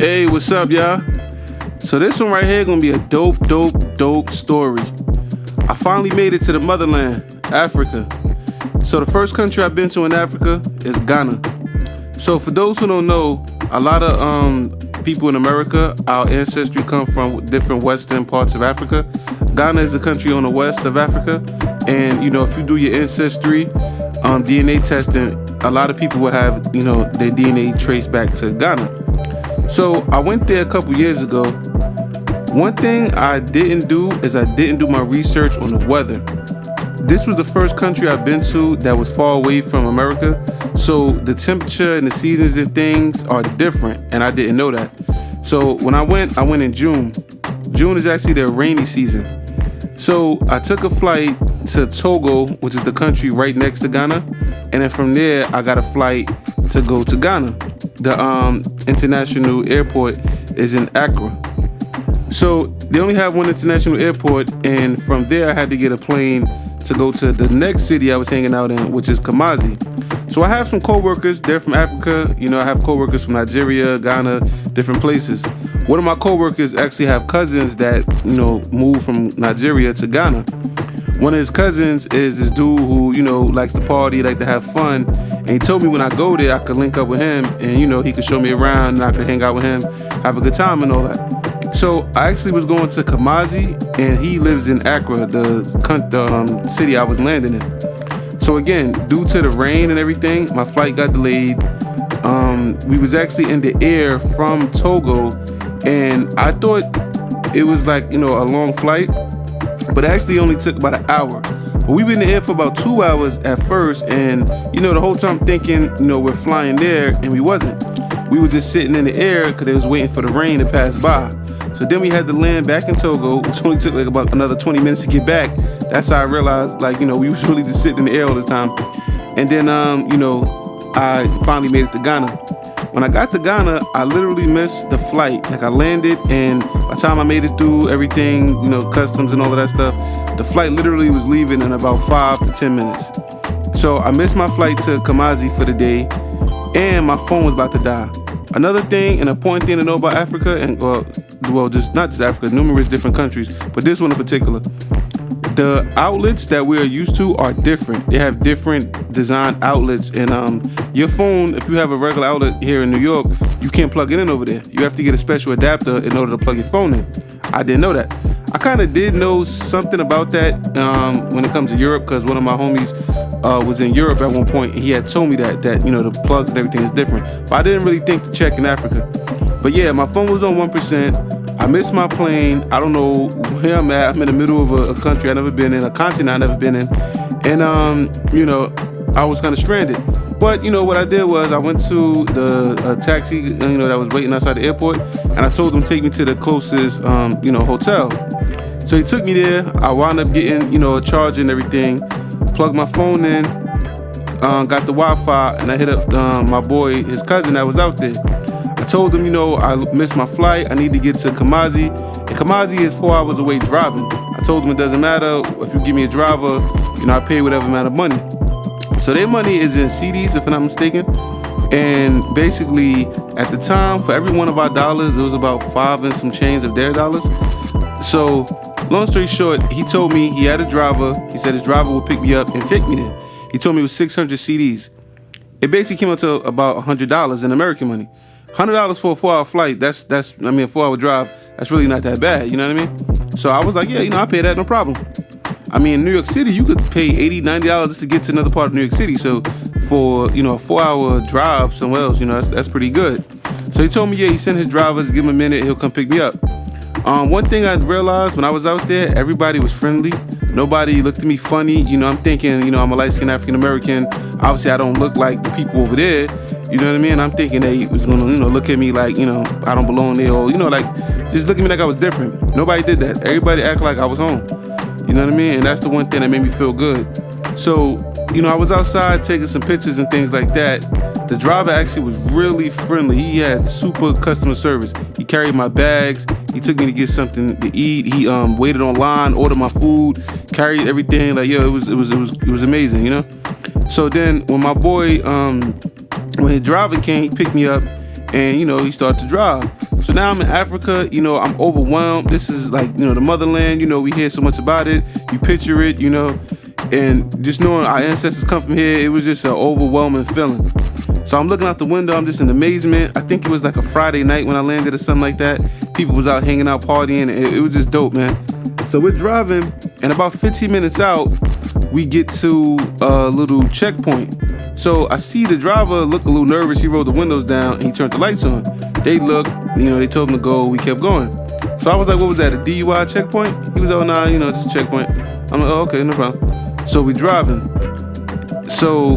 Hey, what's up, y'all? So this one right here gonna be a dope story. I finally made it to the motherland, Africa. So the first country I've been to in Africa is Ghana. So for those who don't know, a lot of people in America, our ancestry come from different western parts of Africa. Ghana is a country on the west of Africa, and if you do your ancestry DNA testing, a lot of people will have their DNA traced back to Ghana. So I went there a couple years ago. One thing I didn't do is I didn't do my research on the weather. This was the first country I've been to that was far away from America, so the temperature and the seasons and things are different, and I didn't know that. So when I went in June. June is actually their rainy season. So I took a flight to Togo, which is the country right next to Ghana, and then from there I got a flight to go to Ghana. The international airport is in Accra. So they only have one international airport, and from there I had to get a plane to go to the next city I was hanging out in, which is Kumasi. So I have some co-workers, they're from Africa. I have co-workers from Nigeria, Ghana, different places. One of my co-workers actually have cousins that, moved from Nigeria to Ghana. One of his cousins is this dude who, likes to party, like to have fun. And he told me when I go there, I could link up with him and, he could show me around and I could hang out with him, have a good time and all that. So I actually was going to Kumasi, and he lives in Accra, the city I was landing in. So again, due to the rain and everything, my flight got delayed. We was actually in the air from Togo, and I thought it was like, a long flight, but it actually only took about an hour. But we been in the air for about 2 hours at first, and the whole time thinking, we're flying there, and we wasn't. We were just sitting in the air because they was waiting for the rain to pass by. So then we had to land back in Togo, which only took like about another 20 minutes to get back. That's how I realized, we was really just sitting in the air all the time. And then, I finally made it to Ghana. When I got to Ghana, I literally missed the flight. Like I landed, and by the time I made it through everything, customs and all of that stuff, the flight literally was leaving in about 5 to 10 minutes. So I missed my flight to Kumasi for the day, and my phone was about to die. Another thing, an important thing to know about Africa, and just not just Africa, numerous different countries, but this one in particular, the outlets that we are used to are different. They have different design outlets, and your phone, if you have a regular outlet here in New York, you can't plug it in over there. You have to get a special adapter in order to plug your phone in. I didn't know that. I kind of did know something about that when it comes to Europe, because one of my homies was in Europe at one point, and he had told me that the plugs and everything is different. But I didn't really think to check in Africa. But yeah, my phone was on 1%. I missed my plane. I don't know where I'm at. I'm in the middle of a country I've never been in, a continent I've never been in. And, I was kind of stranded. But, what I did was I went to the taxi, that was waiting outside the airport. And I told him to take me to the closest, hotel. So he took me there. I wound up getting, a charger and everything. Plugged my phone in, got the Wi-Fi, and I hit up my boy, his cousin that was out there. I told him, I missed my flight. I need to get to Kumasi. And Kumasi is 4 hours away driving. I told him it doesn't matter. If you give me a driver, I pay whatever amount of money. So their money is in CDs, if I'm not mistaken. And basically, at the time, for every one of our dollars, it was about 5 and some change of their dollars. So long story short, he told me he had a driver. He said his driver would pick me up and take me there. He told me it was 600 CDs. It basically came out to about $100 in American money. $100 for a 4-hour flight, that's a 4-hour drive, that's really not that bad, you know what I mean? So I was like, yeah, I pay that, no problem. In New York City, you could pay $80, $90 just to get to another part of New York City. So for, a 4-hour drive somewhere else, that's pretty good. So he told me, yeah, he sent his drivers, give him a minute, he'll come pick me up. One thing I realized when I was out there, everybody was friendly. Nobody looked at me funny. I'm thinking, I'm a light-skinned African-American. Obviously, I don't look like the people over there. You know what I mean? I'm thinking they was going to, look at me like, I don't belong there. Or, just look at me like I was different. Nobody did that. Everybody acted like I was home. You know what I mean? And that's the one thing that made me feel good. So, I was outside taking some pictures and things like that. The driver actually was really friendly. He had super customer service. He carried my bags. He took me to get something to eat. He waited online, ordered my food, carried everything. Like, it was amazing, So then when my boy, when his driver came, he picked me up, and he started to drive. So now I'm in Africa, you know, I'm overwhelmed. This is like, you know, the motherland, you know, we hear so much about it. You picture it, you know, and just knowing our ancestors come from here, it was just an overwhelming feeling. So I'm looking out the window, I'm just in amazement. I think it was like a Friday night when I landed or something like that. People was out hanging out, partying. It was just dope, man. So we're driving, and about 15 minutes out, we get to a little checkpoint. So I see the driver look a little nervous. He rolled the windows down and he turned the lights on. They looked, you know, they told him to go. We kept going. So I was like, what was that, a DUI checkpoint? He was, oh, nah, you know, just a checkpoint. I'm like, oh, okay, no problem. So we driving. So